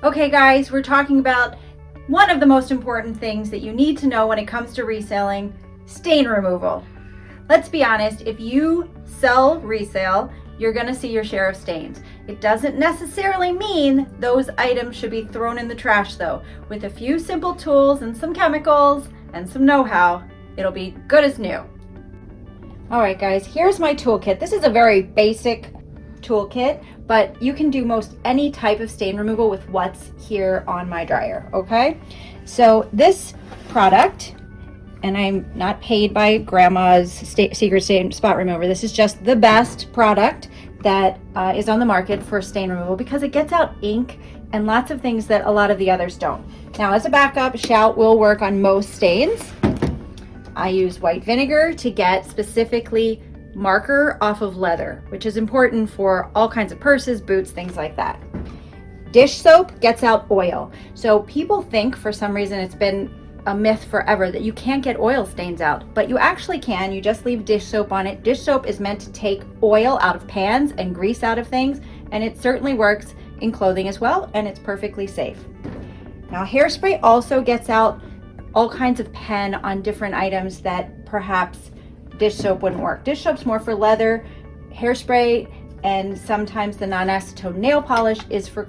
Okay guys, we're talking about one of the most important things that you need to know when it comes to reselling, stain removal. Let's be honest, if you sell resale, you're gonna see your share of stains. It doesn't necessarily mean those items should be thrown in the trash though. With a few simple tools and some chemicals and some know-how, it'll be good as new. All right guys, here's my toolkit. This is a very basic toolkit, but you can do most any type of stain removal with what's here on my dryer, okay? So this product, and I'm not paid by grandma's secret stain spot remover. This is just the best product that is on the market for stain removal because it gets out ink and lots of things that a lot of the others don't. Now, as a backup, Shout will work on most stains. I use white vinegar to get specifically marker off of leather, which is important for all kinds of purses, boots, things like that. Dish soap gets out oil. So people think for some reason it's been a myth forever that you can't get oil stains out, but you actually can. You just leave dish soap on it. Dish soap is meant to take oil out of pans and grease out of things, and it certainly works in clothing as well, and it's perfectly safe. Now, hairspray also gets out all kinds of pen on different items that perhaps dish soap wouldn't work. Dish soap's more for leather, hairspray, and sometimes the non-acetone nail polish is for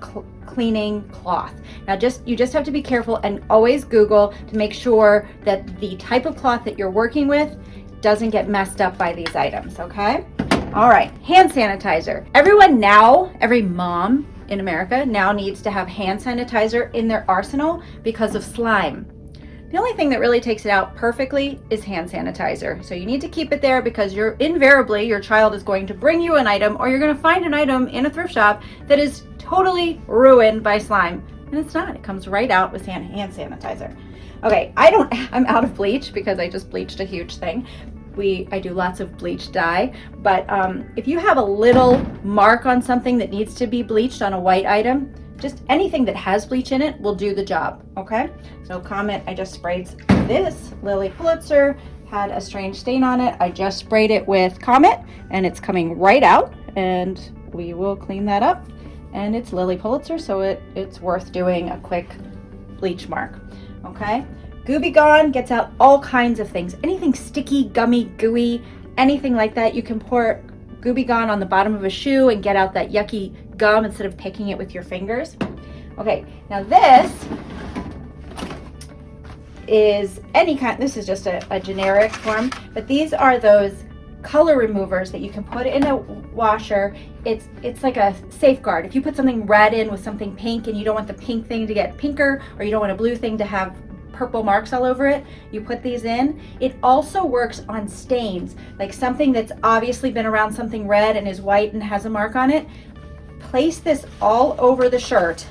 cleaning cloth. Now you just have to be careful and always Google to make sure that the type of cloth that you're working with doesn't get messed up by these items, okay? All right, hand sanitizer. Every mom in America now needs to have hand sanitizer in their arsenal because of slime. The only thing that really takes it out perfectly is hand sanitizer. So you need to keep it there because invariably your child is going to bring you an item, or you're going to find an item in a thrift shop that is totally ruined by slime. And it's not. It comes right out with hand sanitizer. Okay, I'm out of bleach because I just bleached a huge thing. I do lots of bleach dye, but if you have a little mark on something that needs to be bleached on a white item, just anything that has bleach in it will do the job, okay? So I just sprayed this. Lily Pulitzer had a strange stain on it. I just sprayed it with Comet and it's coming right out, and we will clean that up. And it's Lily Pulitzer, so it's worth doing a quick bleach mark, okay? Gooby Gone gets out all kinds of things. Anything sticky, gummy, gooey, anything like that. You can pour Gooby Gone on the bottom of a shoe and get out that yucky gum instead of picking it with your fingers. Okay, now this is this is just a generic form, but these are those color removers that you can put in a washer. It's like a safeguard. If you put something red in with something pink and you don't want the pink thing to get pinker, or you don't want a blue thing to have purple marks all over it, you put these in. It also works on stains, like something that's obviously been around something red and is white and has a mark on it. Place this all over the shirt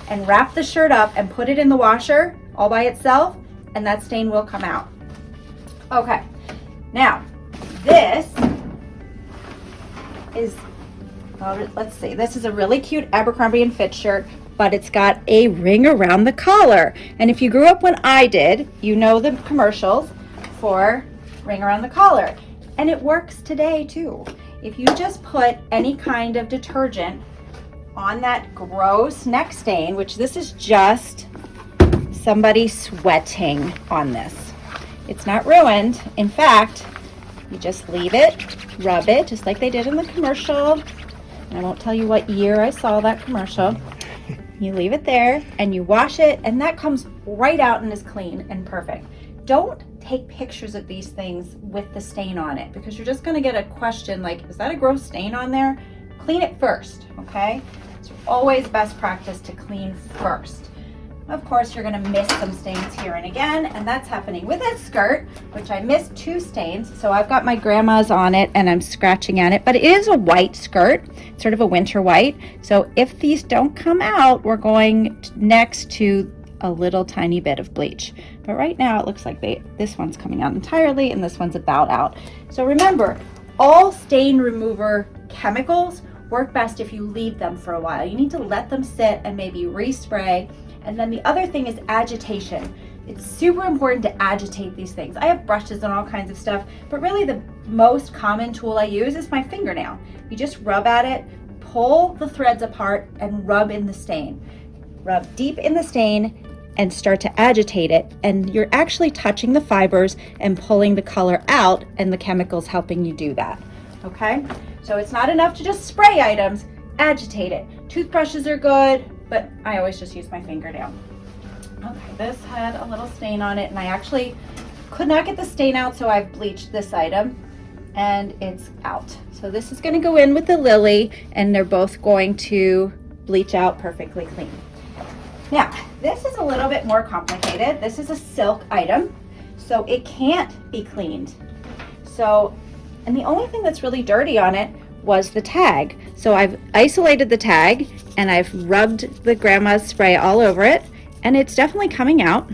and wrap the shirt up and put it in the washer all by itself, and that stain will come out. Okay, now this is, let's see, this is a really cute Abercrombie & Fitch shirt, but it's got a ring around the collar. And if you grew up when I did, you know the commercials for ring around the collar. And it works today too. If you just put any kind of detergent on that gross neck stain, which this is just somebody sweating on this. It's not ruined. In fact, you just leave it, rub it, just like they did in the commercial. And I won't tell you what year I saw that commercial. You leave it there and you wash it, and that comes right out and is clean and perfect. Don't take pictures of these things with the stain on it, because you're just going to get a question like, is that a gross stain on there? Clean it first, okay? It's always best practice to clean first. Of course, you're going to miss some stains here and again, and that's happening with this skirt, which I missed 2 stains. So I've got my grandma's on it and I'm scratching at it, but it is a white skirt, sort of a winter white. So if these don't come out, we're going next to a little tiny bit of bleach. But right now it looks like this one's coming out entirely and this one's about out. So remember, all stain remover chemicals work best if you leave them for a while. You need to let them sit and maybe respray. And then the other thing is agitation. It's super important to agitate these things. I have brushes and all kinds of stuff, but really the most common tool I use is my fingernail. You just rub at it, pull the threads apart, and rub in the stain. rub deep in the stain and start to agitate it, and you're actually touching the fibers and pulling the color out, and the chemicals helping you do that. Okay, so it's not enough to just spray items, agitate it. Toothbrushes are good, but I always just use my fingernail. Okay, this had a little stain on it, and I actually could not get the stain out, so I've bleached this item and it's out. So this is going to go in with the lily, and they're both going to bleach out perfectly clean. Now, this is a little bit more complicated. This is a silk item, so it can't be cleaned. So, and the only thing that's really dirty on it was the tag. So I've isolated the tag and I've rubbed the grandma's spray all over it, and it's definitely coming out.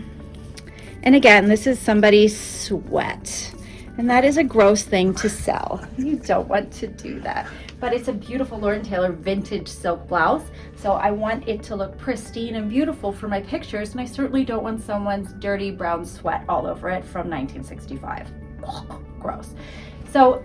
And again, this is somebody's sweat, and that is a gross thing to sell. You don't want to do that. But it's a beautiful Lord & Taylor vintage silk blouse, so I want it to look pristine and beautiful for my pictures, and I certainly don't want someone's dirty brown sweat all over it from 1965. Ugh, gross. So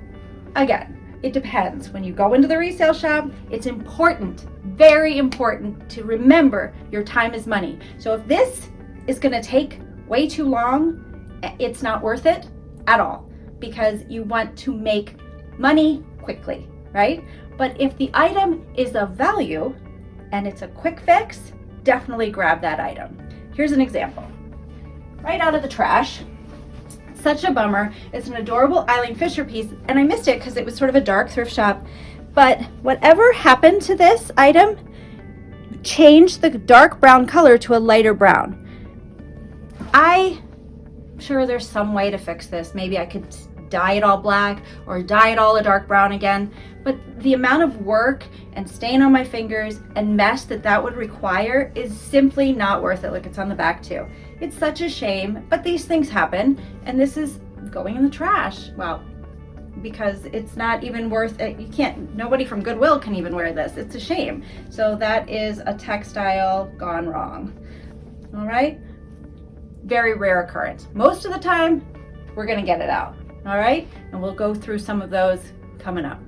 again, it depends. When you go into the resale shop, it's important, very important, to remember your time is money. So if this is going to take way too long, it's not worth it at all, because you want to make money quickly, right? But if the item is of value and it's a quick fix, definitely grab that item. Here's an example. Right out of the trash. Such a bummer. It's an adorable Eileen Fisher piece, and I missed it because it was sort of a dark thrift shop. But whatever happened to this item changed the dark brown color to a lighter brown. I'm sure there's some way to fix this. Maybe I could dye it all black or dye it all a dark brown again, but the amount of work and stain on my fingers and mess that would require is simply not worth it. Look, it's on the back too. It's such a shame, but these things happen, and this is going in the trash. Well, because it's not even worth it. You can't, nobody from Goodwill can even wear this. It's a shame. So that is a textile gone wrong. All right, very rare occurrence. Most of the time we're gonna get it out. All right, and we'll go through some of those coming up.